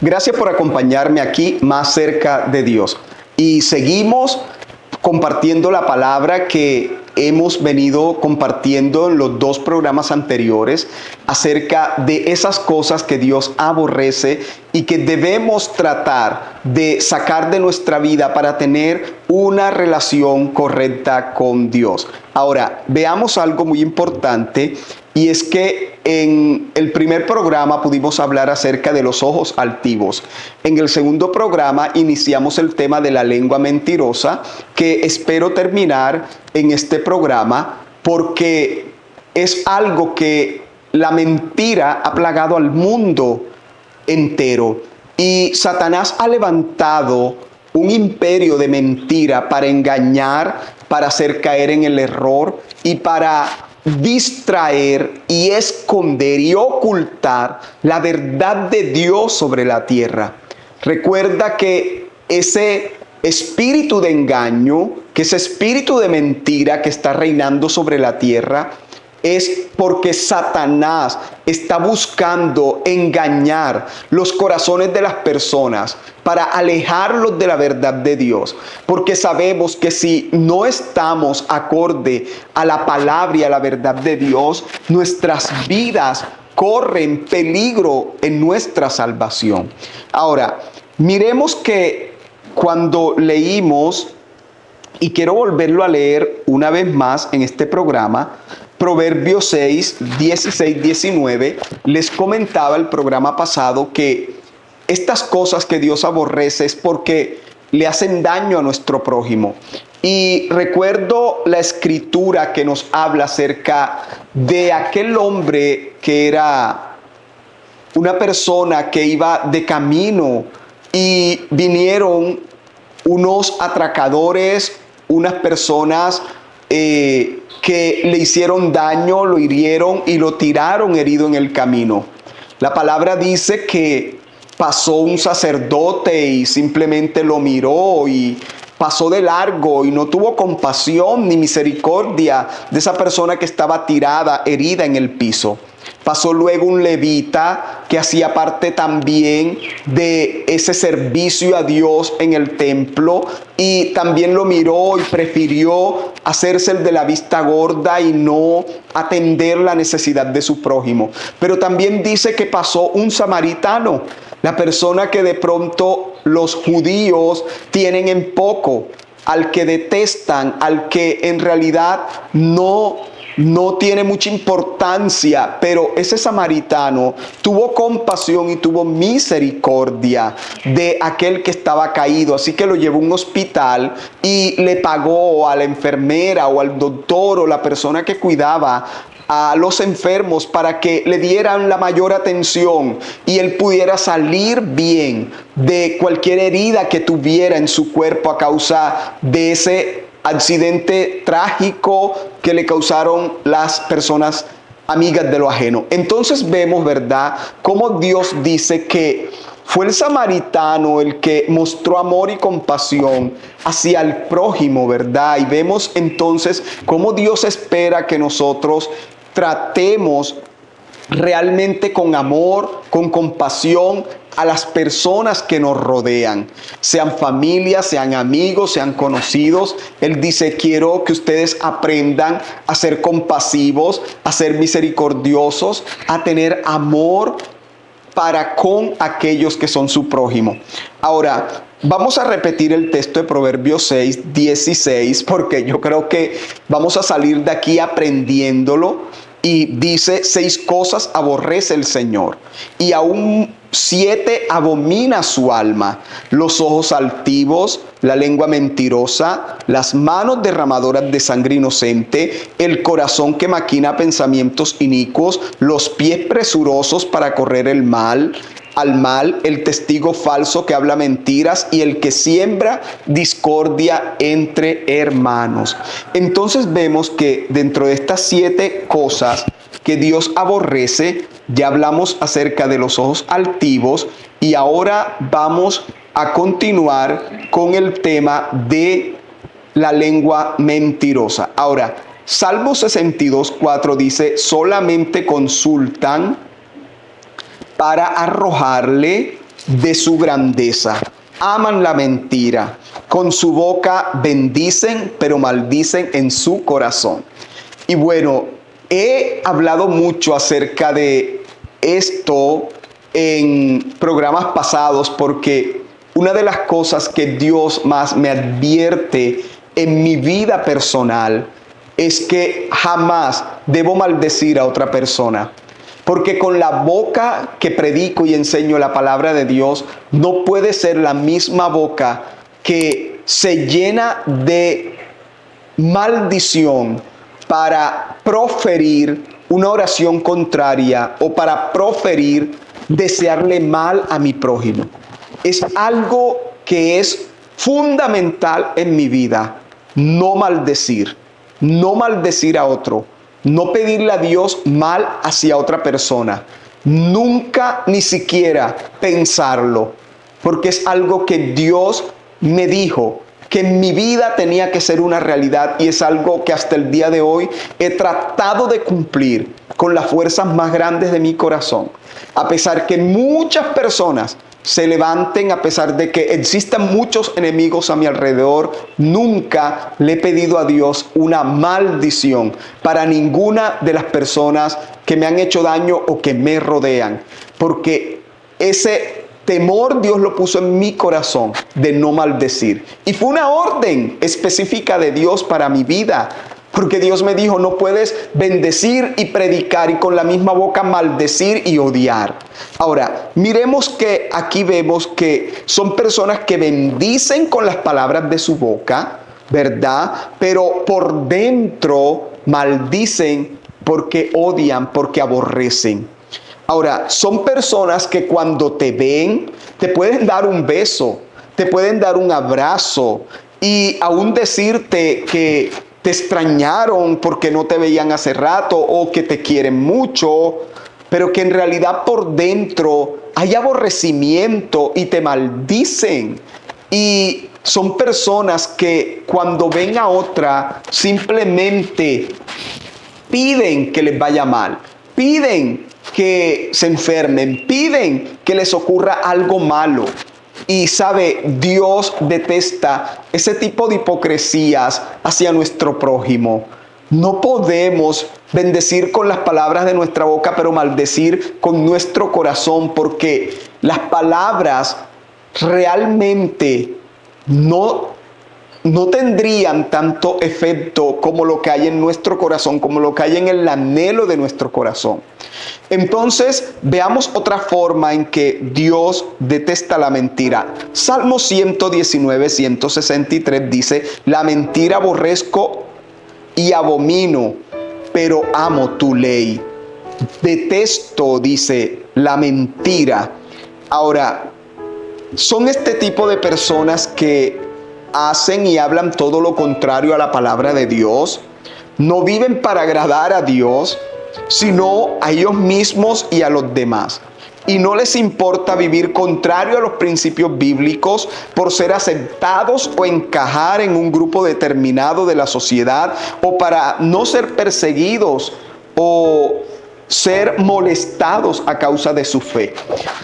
Gracias por acompañarme aquí más cerca de Dios. Y seguimos compartiendo la palabra que hemos venido compartiendo en los dos programas anteriores acerca de esas cosas que Dios aborrece y que debemos tratar de sacar de nuestra vida para tener una relación correcta con Dios. Ahora, veamos algo muy importante, y es que en el primer programa pudimos hablar acerca de los ojos altivos. En el segundo programa iniciamos el tema de la lengua mentirosa, que espero terminar en este programa porque es algo que la mentira ha plagado al mundo entero. Y Satanás ha levantado un imperio de mentira para engañar, para hacer caer en el error y para distraer y esconder y ocultar la verdad de Dios sobre la tierra. Recuerda que ese espíritu de engaño, que ese espíritu de mentira que está reinando sobre la tierra, es porque Satanás está buscando engañar los corazones de las personas para alejarlos de la verdad de Dios. Porque sabemos que si no estamos acorde a la palabra y a la verdad de Dios, nuestras vidas corren peligro en nuestra salvación. Ahora, miremos que cuando leímos, y quiero volverlo a leer una vez más en este programa, Proverbios 6, 16, 19, les comentaba el programa pasado que estas cosas que Dios aborrece es porque le hacen daño a nuestro prójimo. Y recuerdo la escritura que nos habla acerca de aquel hombre que era una persona que iba de camino y vinieron unos atracadores, unas personas que le hicieron daño, lo hirieron y lo tiraron herido en el camino. La palabra dice que pasó un sacerdote y simplemente lo miró y pasó de largo y no tuvo compasión ni misericordia de esa persona que estaba tirada, herida en el piso. Pasó luego un levita que hacía parte también de ese servicio a Dios en el templo y también lo miró y prefirió hacerse el de la vista gorda y no atender la necesidad de su prójimo. Pero también dice que pasó un samaritano, la persona que de pronto los judíos tienen en poco, al que detestan, al que en realidad no tiene mucha importancia, pero ese samaritano tuvo compasión y tuvo misericordia de aquel que estaba caído, así que lo llevó a un hospital y le pagó a la enfermera o al doctor o la persona que cuidaba a los enfermos para que le dieran la mayor atención y él pudiera salir bien de cualquier herida que tuviera en su cuerpo a causa de ese accidente trágico que le causaron las personas amigas de lo ajeno. Entonces vemos, ¿verdad?, cómo Dios dice que fue el samaritano el que mostró amor y compasión hacia el prójimo, ¿verdad? Y vemos entonces cómo Dios espera que nosotros tratemos realmente con amor, con compasión a las personas que nos rodean, sean familias, sean amigos, sean conocidos. Él dice: quiero que ustedes aprendan a ser compasivos, a ser misericordiosos, a tener amor para con aquellos que son su prójimo. Ahora, vamos a repetir el texto de Proverbios 6, 16, porque yo creo que vamos a salir de aquí aprendiéndolo. Y dice: 6 cosas aborrece el Señor, y aún 7 abomina su alma: los ojos altivos, la lengua mentirosa, las manos derramadoras de sangre inocente, el corazón que maquina pensamientos inicuos, los pies presurosos para correr al mal, el testigo falso que habla mentiras y el que siembra discordia entre hermanos. Entonces vemos que dentro de estas 7 cosas que Dios aborrece, ya hablamos acerca de los ojos altivos y ahora vamos a continuar con el tema de la lengua mentirosa. Ahora, Salmo 62:4 dice: solamente consultan para arrojarle de su grandeza. Aman la mentira. Con su boca bendicen, pero maldicen en su corazón. Y bueno, he hablado mucho acerca de esto en programas pasados porque una de las cosas que Dios más me advierte en mi vida personal es que jamás debo maldecir a otra persona. Porque con la boca que predico y enseño la palabra de Dios, no puede ser la misma boca que se llena de maldición para proferir una oración contraria o para proferir desearle mal a mi prójimo. Es algo que es fundamental en mi vida, no maldecir a otro, no pedirle a Dios mal hacia otra persona, nunca ni siquiera pensarlo, porque es algo que Dios me dijo que en mi vida tenía que ser una realidad y es algo que hasta el día de hoy he tratado de cumplir con las fuerzas más grandes de mi corazón. A pesar que muchas personas se levanten, a pesar de que existan muchos enemigos a mi alrededor, nunca le he pedido a Dios una maldición para ninguna de las personas que me han hecho daño o que me rodean, porque ese temor Dios lo puso en mi corazón de no maldecir. Y fue una orden específica de Dios para mi vida. Porque Dios me dijo, no puedes bendecir y predicar y con la misma boca maldecir y odiar. Ahora, miremos que aquí vemos que son personas que bendicen con las palabras de su boca, ¿verdad? Pero por dentro maldicen porque odian, porque aborrecen. Ahora, son personas que cuando te ven, te pueden dar un beso, te pueden dar un abrazo y aún decirte que te extrañaron porque no te veían hace rato o que te quieren mucho, pero que en realidad por dentro hay aborrecimiento y te maldicen. Y son personas que cuando ven a otra simplemente piden que les vaya mal, piden que se enfermen, piden que les ocurra algo malo. Y sabe, Dios detesta ese tipo de hipocresías hacia nuestro prójimo. No podemos bendecir con las palabras de nuestra boca, pero maldecir con nuestro corazón, porque las palabras realmente no tendrían tanto efecto como lo que hay en nuestro corazón, como lo que hay en el anhelo de nuestro corazón. Entonces, veamos otra forma en que Dios detesta la mentira. Salmo 119, 163 dice, la mentira aborrezco y abomino, pero amo tu ley. Detesto, dice, la mentira. Ahora, son este tipo de personas que hacen y hablan todo lo contrario a la palabra de Dios. No viven para agradar a Dios, sino a ellos mismos y a los demás. Y no les importa vivir contrario a los principios bíblicos por ser aceptados o encajar en un grupo determinado de la sociedad o para no ser perseguidos o ser molestados a causa de su fe.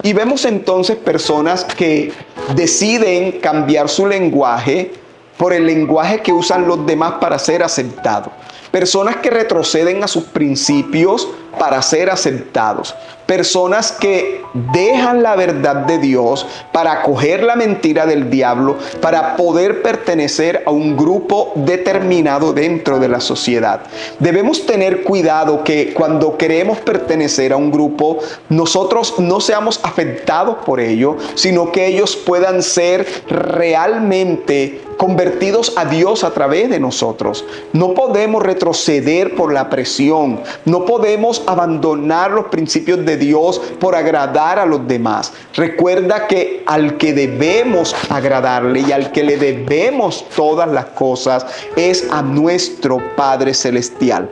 Y vemos entonces personas que deciden cambiar su lenguaje por el lenguaje que usan los demás para ser aceptados. Personas que retroceden a sus principios para ser aceptados. Personas que dejan la verdad de Dios para acoger la mentira del diablo, para poder pertenecer a un grupo determinado dentro de la sociedad. Debemos tener cuidado que cuando queremos pertenecer a un grupo, nosotros no seamos afectados por ello, sino que ellos puedan ser realmente convertidos a Dios a través de nosotros. No podemos retroceder por la presión, no podemos abandonar los principios de Dios por agradar a los demás. Recuerda que al que debemos agradarle y al que le debemos todas las cosas es a nuestro Padre Celestial.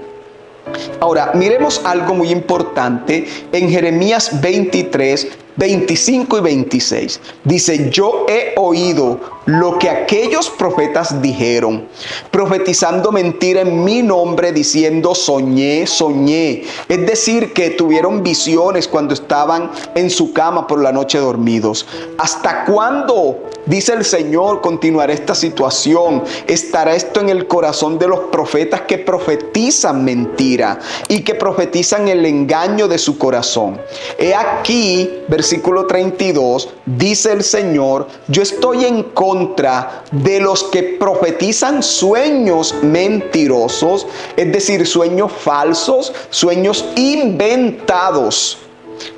Ahora, miremos algo muy importante en Jeremías 23, 25 y 26. Dice, yo he oído lo que aquellos profetas dijeron, profetizando mentira en mi nombre, diciendo, soñé, soñé. Es decir, que tuvieron visiones cuando estaban en su cama por la noche dormidos. ¿Hasta cuándo, dice el Señor, continuará esta situación? ¿Estará esto en el corazón de los profetas que profetizan mentira y que profetizan el engaño de su corazón? He aquí, versículo 32, dice el Señor, yo estoy en contra de los que profetizan sueños mentirosos, es decir, sueños falsos, sueños inventados,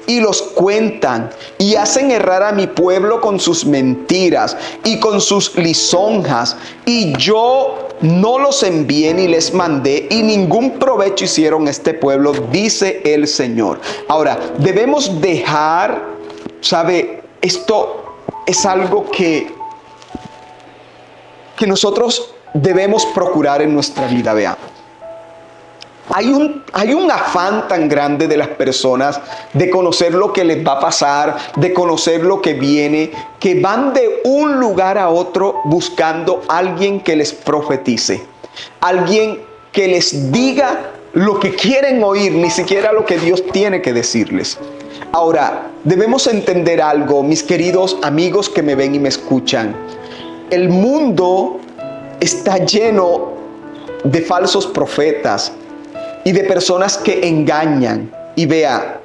y los cuentan y hacen errar a mi pueblo con sus mentiras y con sus lisonjas, y yo no los envié ni les mandé, y ningún provecho hicieron a este pueblo, dice el Señor. Ahora, debemos dejar, ¿sabe? Esto es algo que nosotros debemos procurar en nuestra vida. Vean, hay un afán tan grande de las personas de conocer lo que les va a pasar, de conocer lo que viene, que van de un lugar a otro buscando a alguien que les profetice, alguien que les diga lo que quieren oír, ni siquiera lo que Dios tiene que decirles. Ahora, debemos entender algo, mis queridos amigos que me ven y me escuchan. El mundo está lleno de falsos profetas y de personas que engañan. Y vea,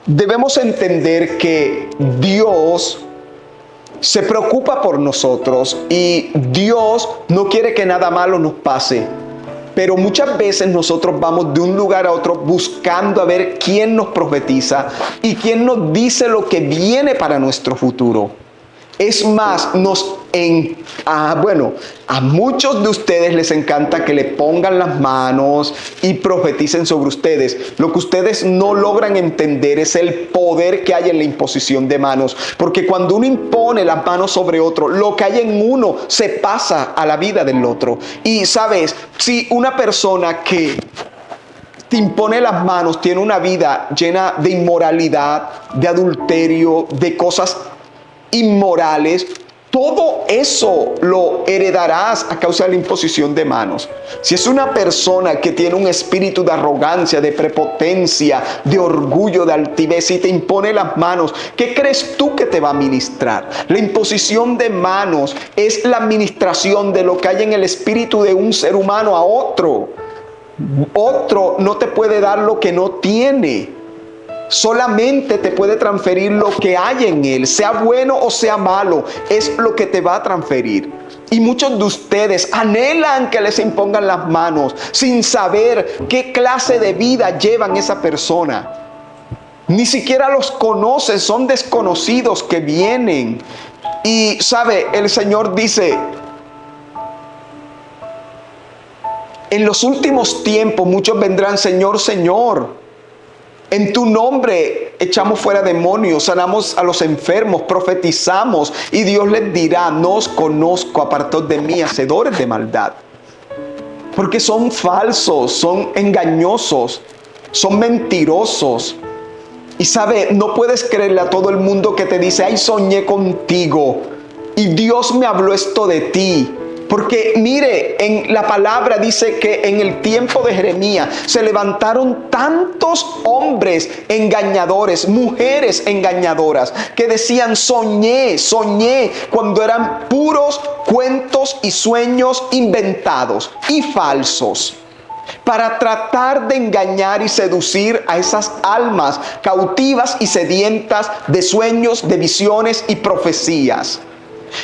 debemos entender que Dios se preocupa por nosotros y Dios no quiere que nada malo nos pase. Pero muchas veces nosotros vamos de un lugar a otro buscando a ver quién nos profetiza y quién nos dice lo que viene para nuestro futuro. Es más, a muchos de ustedes les encanta que le pongan las manos y profeticen sobre ustedes. Lo que ustedes no logran entender es el poder que hay en la imposición de manos. Porque cuando uno impone las manos sobre otro, lo que hay en uno se pasa a la vida del otro. Y sabes, si una persona que te impone las manos tiene una vida llena de inmoralidad, de adulterio, de cosas inmorales, todo eso lo heredarás a causa de la imposición de manos. Si es una persona que tiene un espíritu de arrogancia, de prepotencia, de orgullo, de altivez, y te impone las manos, ¿qué crees tú que te va a ministrar? La imposición de manos es la administración de lo que hay en el espíritu de un ser humano a otro. Otro no te puede dar lo que no tiene. Solamente te puede transferir lo que hay en él, sea bueno o sea malo, es lo que te va a transferir. Y muchos de ustedes anhelan que les impongan las manos sin saber qué clase de vida llevan esa persona. Ni siquiera los conocen, son desconocidos que vienen. Y sabe, el Señor dice, en los últimos tiempos muchos vendrán, Señor, Señor, en tu nombre echamos fuera demonios, sanamos a los enfermos, profetizamos, y Dios les dirá, no os conozco, apartaos de mí, hacedores de maldad. Porque son falsos, son engañosos, son mentirosos. Y sabe, no puedes creerle a todo el mundo que te dice, ay, soñé contigo y Dios me habló esto de ti. Porque mire, en la palabra dice que en el tiempo de Jeremías se levantaron tantos hombres engañadores, mujeres engañadoras, que decían soñé, soñé, cuando eran puros cuentos y sueños inventados y falsos, para tratar de engañar y seducir a esas almas cautivas y sedientas de sueños, de visiones y profecías.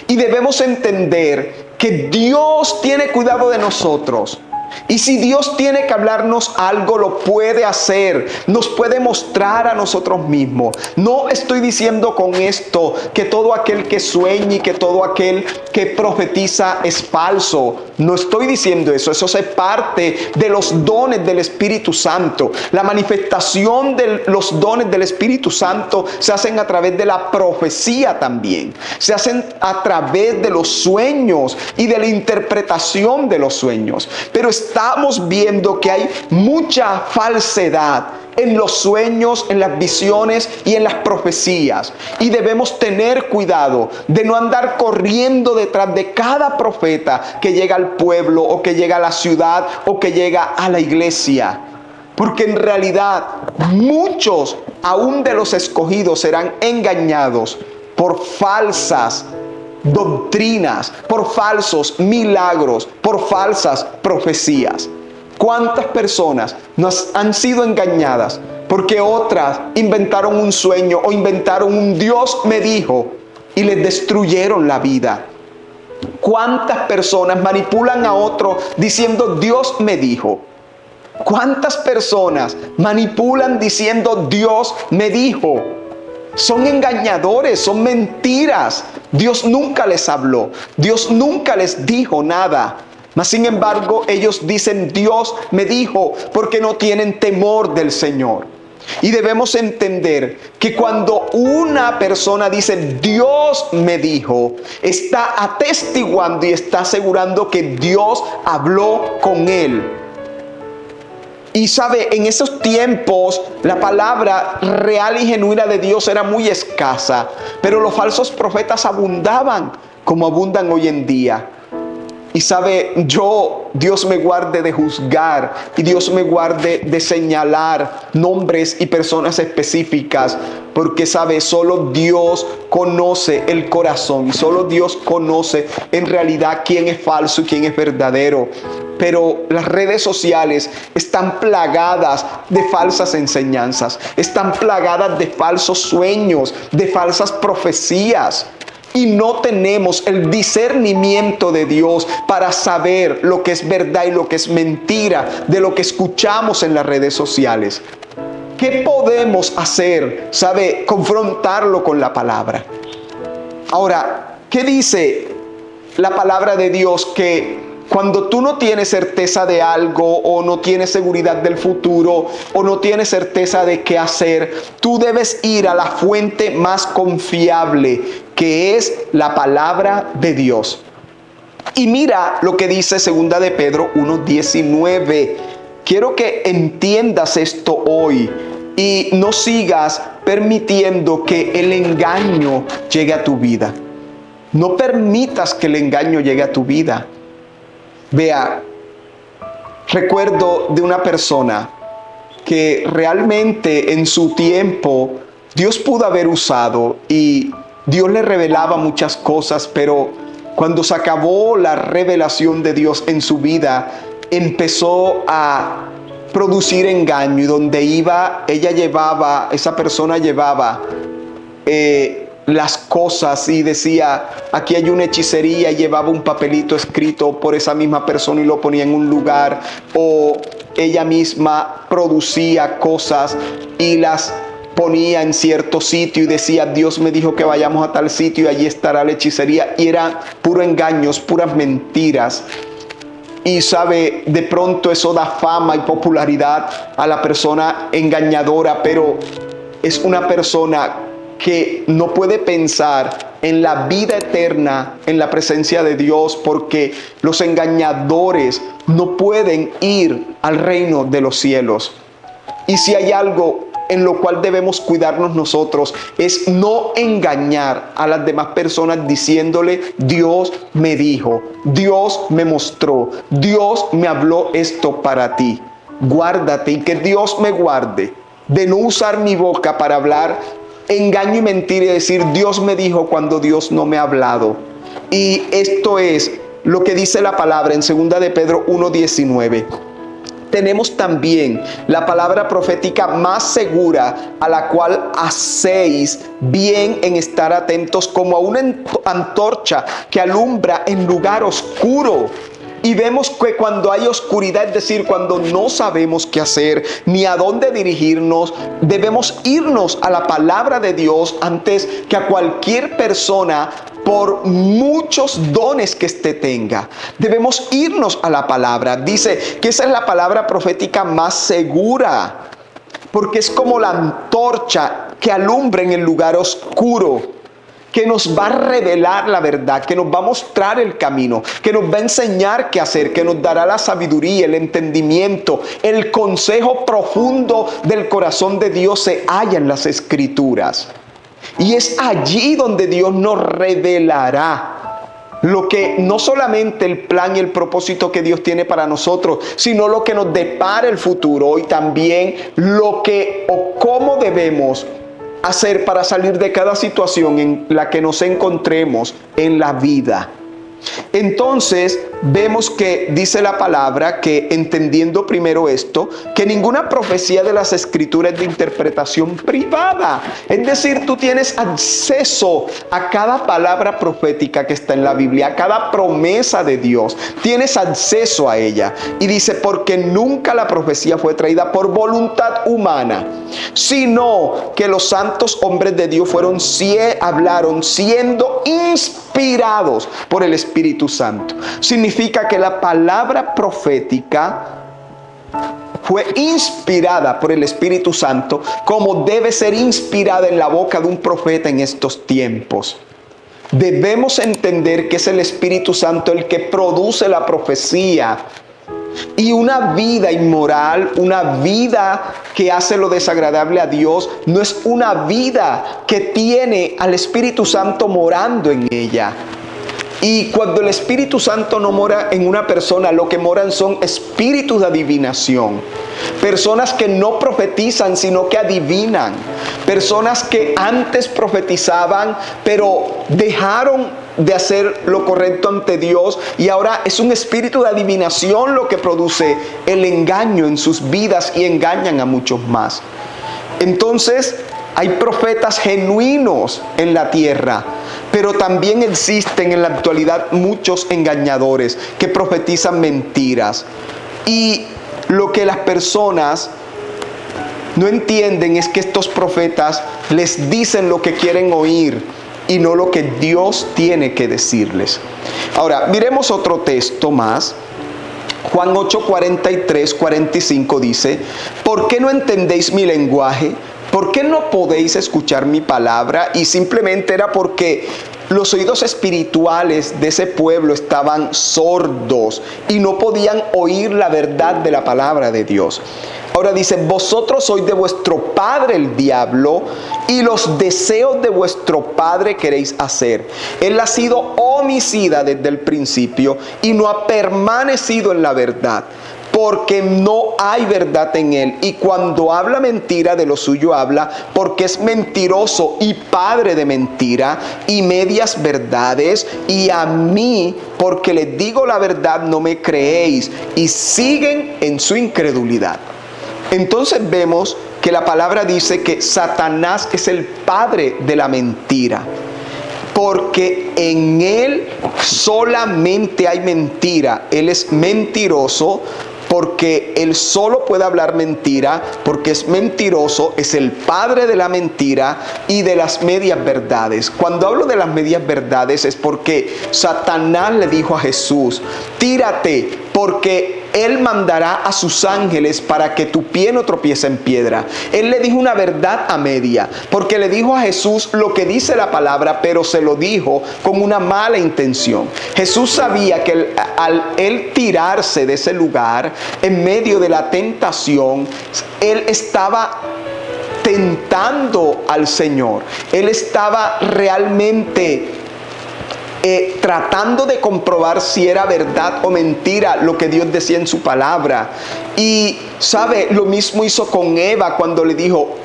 Y debemos entender que Dios tiene cuidado de nosotros. Y si Dios tiene que hablarnos algo, lo puede hacer, nos puede mostrar a nosotros mismos. No estoy diciendo con esto que todo aquel que sueña y que todo aquel que profetiza es falso. No estoy diciendo eso, eso es parte de los dones del Espíritu Santo. La manifestación de los dones del Espíritu Santo se hacen a través de la profecía también. Se hacen a través de los sueños y de la interpretación de los sueños. Pero estamos viendo que hay mucha falsedad en los sueños, en las visiones y en las profecías. Y debemos tener cuidado de no andar corriendo detrás de cada profeta que llega al pueblo o que llega a la ciudad o que llega a la iglesia. Porque en realidad muchos, aún de los escogidos, serán engañados por falsas doctrinas, por falsos milagros, por falsas profecías. ¿Cuántas personas nos han sido engañadas porque otras inventaron un sueño o inventaron un Dios me dijo y les destruyeron la vida? ¿Cuántas personas manipulan a otro diciendo Dios me dijo? ¿Cuántas personas manipulan diciendo Dios me dijo? Son engañadores, son mentiras. Dios nunca les habló, Dios nunca les dijo nada. Mas sin embargo, ellos dicen Dios me dijo porque no tienen temor del Señor. Y debemos entender que cuando una persona dice Dios me dijo, está atestiguando y está asegurando que Dios habló con él. Y sabe, en esos tiempos la palabra real y genuina de Dios era muy escasa, pero los falsos profetas abundaban como abundan hoy en día. Y sabe, Dios me guarde de juzgar y Dios me guarde de señalar nombres y personas específicas, porque sabe, solo Dios conoce el corazón y solo Dios conoce en realidad quién es falso y quién es verdadero. Pero las redes sociales están plagadas de falsas enseñanzas, están plagadas de falsos sueños, de falsas profecías. Y no tenemos el discernimiento de Dios para saber lo que es verdad y lo que es mentira de lo que escuchamos en las redes sociales. ¿Qué podemos hacer? ¿Sabe? Confrontarlo con la palabra. Ahora, ¿qué dice la palabra de Dios? Que cuando tú no tienes certeza de algo o no tienes seguridad del futuro o no tienes certeza de qué hacer, tú debes ir a la fuente más confiable, que es la palabra de Dios. Y mira lo que dice 2 de Pedro 1:19. Quiero que entiendas esto hoy y no sigas permitiendo que el engaño llegue a tu vida. No permitas que el engaño llegue a tu vida. Vea, recuerdo de una persona que realmente en su tiempo Dios pudo haber usado y Dios le revelaba muchas cosas, pero cuando se acabó la revelación de Dios en su vida, empezó a producir engaño, y donde iba, esa persona llevaba las cosas y decía, aquí hay una hechicería, y llevaba un papelito escrito por esa misma persona y lo ponía en un lugar, o ella misma producía cosas y las ponía en cierto sitio y decía, Dios me dijo que vayamos a tal sitio y allí estará la hechicería, y eran puros engaños, puras mentiras. Y sabe, de pronto eso da fama y popularidad a la persona engañadora, pero es una persona que no puede pensar en la vida eterna, en la presencia de Dios, porque los engañadores no pueden ir al reino de los cielos. Y si hay algo en lo cual debemos cuidarnos nosotros, es no engañar a las demás personas diciéndole, Dios me dijo, Dios me mostró, Dios me habló esto para ti. Guárdate, y que Dios me guarde de no usar mi boca para hablar engaño y mentira y decir Dios me dijo cuando Dios no me ha hablado. Y esto es lo que dice la palabra en 2 de Pedro 1:19. Tenemos también la palabra profética más segura, a la cual hacéis bien en estar atentos, como a una antorcha que alumbra en lugar oscuro. Y vemos que cuando hay oscuridad, es decir, cuando no sabemos qué hacer ni a dónde dirigirnos, debemos irnos a la palabra de Dios antes que a cualquier persona, por muchos dones que éste tenga. Debemos irnos a la palabra. Dice que esa es la palabra profética más segura, porque es como la antorcha que alumbra en el lugar oscuro. que nos va a revelar la verdad, que nos va a mostrar el camino, que nos va a enseñar qué hacer, que nos dará la sabiduría, el entendimiento, el consejo profundo del corazón de Dios se halla en las Escrituras. Y es allí donde Dios nos revelará lo que no solamente el plan y el propósito que Dios tiene para nosotros, sino lo que nos depara el futuro y también lo que o cómo debemos hacer para salir de cada situación en la que nos encontremos en la vida. Entonces vemos que dice la palabra que, entendiendo primero esto, que ninguna profecía de las Escrituras es de interpretación privada. Es decir, tú tienes acceso a cada palabra profética que está en la Biblia, a cada promesa de Dios. Tienes acceso a ella. Y dice, porque nunca la profecía fue traída por voluntad humana, sino que los santos hombres de Dios hablaron siendo inspirados por el Espíritu Santo. Significa que la palabra profética fue inspirada por el Espíritu Santo, como debe ser inspirada en la boca de un profeta en estos tiempos. Debemos entender que es el Espíritu Santo el que produce la profecía. Y una vida inmoral, una vida que hace lo desagradable a Dios, no es una vida que tiene al Espíritu Santo morando en ella. Y cuando el Espíritu Santo no mora en una persona, lo que moran son espíritus de adivinación. Personas que no profetizan, sino que adivinan. Personas que antes profetizaban, pero dejaron de hacer lo correcto ante Dios. Y ahora es un espíritu de adivinación lo que produce el engaño en sus vidas y engañan a muchos más. Entonces, hay profetas genuinos en la tierra, pero también existen en la actualidad muchos engañadores que profetizan mentiras. Y lo que las personas no entienden es que estos profetas les dicen lo que quieren oír y no lo que Dios tiene que decirles. Ahora, miremos otro texto más. Juan 8, 43, 45 dice, ¿por qué no entendéis mi lenguaje? ¿Por qué no podéis escuchar mi palabra? Y simplemente era porque los oídos espirituales de ese pueblo estaban sordos y no podían oír la verdad de la palabra de Dios. Ahora dice, vosotros sois de vuestro padre el diablo y los deseos de vuestro padre queréis hacer. Él ha sido homicida desde el principio y no ha permanecido en la verdad, porque no hay verdad en él. Y cuando habla mentira, de lo suyo habla, porque es mentiroso y padre de mentira y medias verdades. Y a mí, porque les digo la verdad, no me creéis y siguen en su incredulidad. Entonces vemos que la palabra dice que Satanás es el padre de la mentira, porque en él solamente hay mentira. Él es mentiroso porque él solo puede hablar mentira, porque es mentiroso, es el padre de la mentira y de las medias verdades. Cuando hablo de las medias verdades es porque Satanás le dijo a Jesús, tírate, porque él mandará a sus ángeles para que tu pie no tropiece en piedra. Él le dijo una verdad a media, porque le dijo a Jesús lo que dice la palabra, pero se lo dijo con una mala intención. Jesús sabía que al él tirarse de ese lugar, en medio de la tentación, él estaba tentando al Señor. Él estaba realmente tratando de comprobar si era verdad o mentira lo que Dios decía en su palabra. Y sabe, lo mismo hizo con Eva cuando le dijo,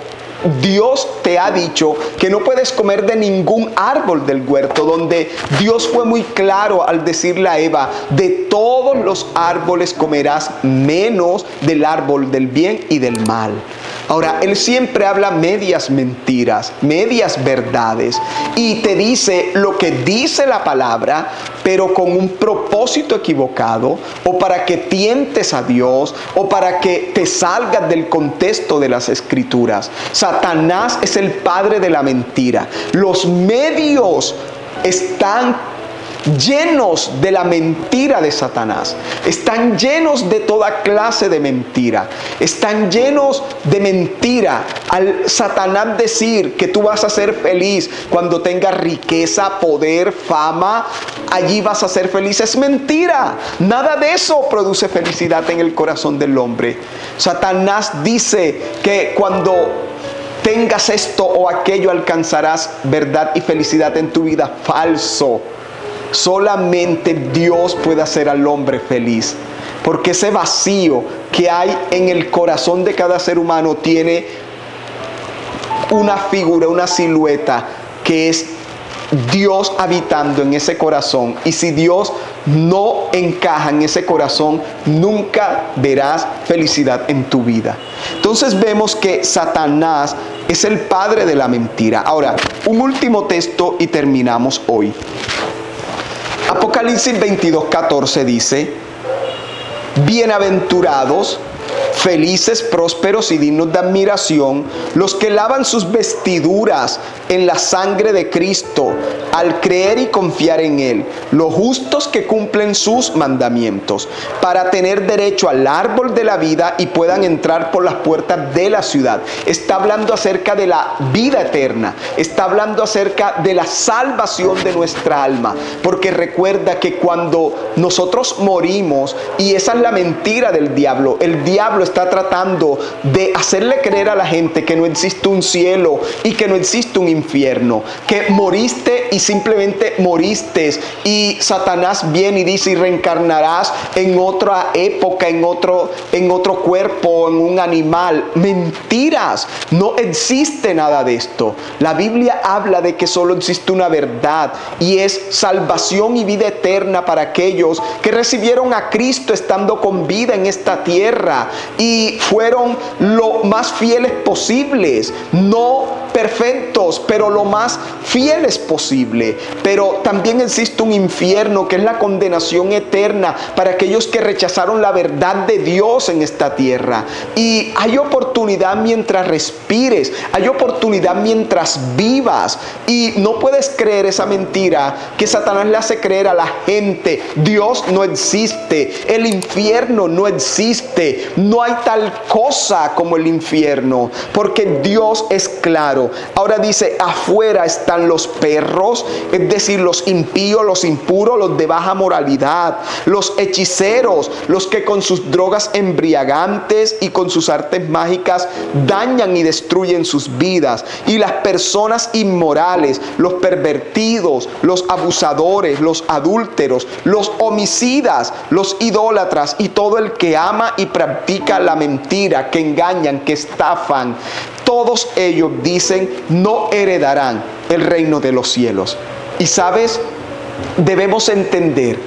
Dios te ha dicho que no puedes comer de ningún árbol del huerto, donde Dios fue muy claro al decirle a Eva, de todos los árboles comerás menos del árbol del bien y del mal. Ahora, él siempre habla medias mentiras, medias verdades, y te dice lo que dice la palabra, pero con un propósito equivocado, o para que tientes a Dios, o para que te salgas del contexto de las Escrituras. Satanás es el padre de la mentira. Los medios están llenos de la mentira de Satanás. Están llenos de toda clase de mentira. Están llenos de mentira. Al Satanás decir que tú vas a ser feliz cuando tengas riqueza, poder, fama, allí vas a ser feliz, es mentira. Nada de eso produce felicidad en el corazón del hombre. Satanás dice que cuando tengas esto o aquello alcanzarás verdad y felicidad en tu vida. Falso. Solamente Dios puede hacer al hombre feliz, porque ese vacío que hay en el corazón de cada ser humano tiene una figura, una silueta que es Dios habitando en ese corazón. Y si Dios no encaja en ese corazón, nunca verás felicidad en tu vida. Entonces vemos que Satanás es el padre de la mentira. Ahora, un último texto y terminamos hoy. Apocalipsis 22:14 dice: bienaventurados, felices, prósperos y dignos de admiración, los que lavan sus vestiduras en la sangre de Cristo, al creer y confiar en Él, los justos que cumplen sus mandamientos, para tener derecho al árbol de la vida y puedan entrar por las puertas de la ciudad. Está hablando acerca de la vida eterna, está hablando acerca de la salvación de nuestra alma, porque recuerda que cuando nosotros morimos, y esa es la mentira del diablo, el diablo está tratando de hacerle creer a la gente que no existe un cielo y que no existe un infierno, que moriste y simplemente moriste, y Satanás viene y dice: y reencarnarás en otra época, en otro cuerpo, en un animal. Mentiras, no existe nada de esto. La Biblia habla de que solo existe una verdad, y es salvación y vida eterna para aquellos que recibieron a Cristo estando con vida en esta tierra y fueron lo más fieles posibles, no perfectos, pero lo más fieles posible. Pero también existe un infierno, que es la condenación eterna para aquellos que rechazaron la verdad de Dios en esta tierra. Y hay oportunidad mientras respires, hay oportunidad mientras vivas, y no puedes creer esa mentira que Satanás le hace creer a la gente. Dios no existe, el infierno no existe, no hay tal cosa como el infierno, porque Dios es claro. Ahora dice: afuera están los perros, es decir, los impíos, los impuros, los de baja moralidad, los hechiceros, los que con sus drogas embriagantes y con sus artes mágicas dañan y destruyen sus vidas, y las personas inmorales, los pervertidos, los abusadores, los adúlteros, los homicidas, los idólatras y todo el que ama y practica la mentira, que engañan, que estafan. Todos ellos, dicen, no heredarán el reino de los cielos. Y sabes, debemos entender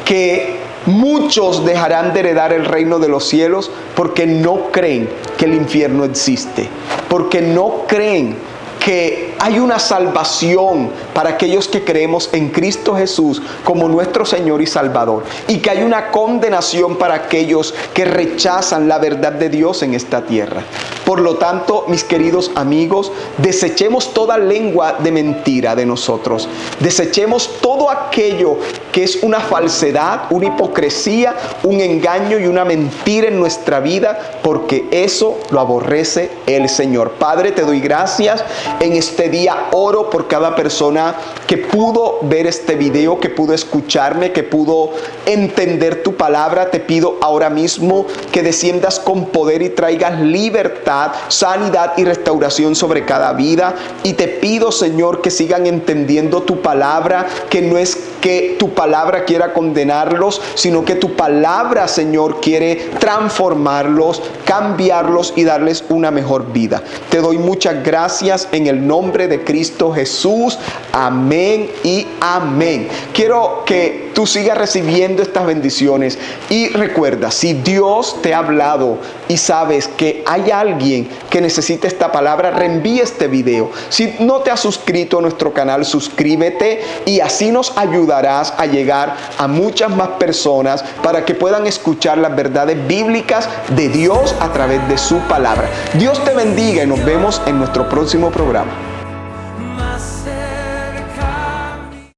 que muchos dejarán de heredar el reino de los cielos porque no creen que el infierno existe, porque no creen que hay una salvación para aquellos que creemos en Cristo Jesús como nuestro Señor y Salvador, y que hay una condenación para aquellos que rechazan la verdad de Dios en esta tierra. Por lo tanto, mis queridos amigos, desechemos toda lengua de mentira de nosotros. Desechemos todo aquello que es una falsedad, una hipocresía, un engaño y una mentira en nuestra vida, porque eso lo aborrece el Señor. Padre, te doy gracias. En este día oro por cada persona que pudo ver este video, que pudo escucharme, que pudo entender tu palabra. Te pido ahora mismo que desciendas con poder y traigas libertad, sanidad y restauración sobre cada vida. Y te pido, Señor, que sigan entendiendo tu palabra, que no es que tu palabra quiera condenarlos, sino que tu palabra, Señor, quiere transformarlos, cambiarlos y darles una mejor vida. Te doy muchas gracias en el nombre de Cristo Jesús. Amén y amén. Quiero que tú sigas recibiendo estas bendiciones, y recuerda, si Dios te ha hablado y sabes que hay alguien que necesita esta palabra, reenvía este video. Si no te has suscrito a nuestro canal, suscríbete, y así nos ayudarás a llegar a muchas más personas para que puedan escuchar las verdades bíblicas de Dios a través de su palabra. Dios te bendiga y nos vemos en nuestro próximo programa.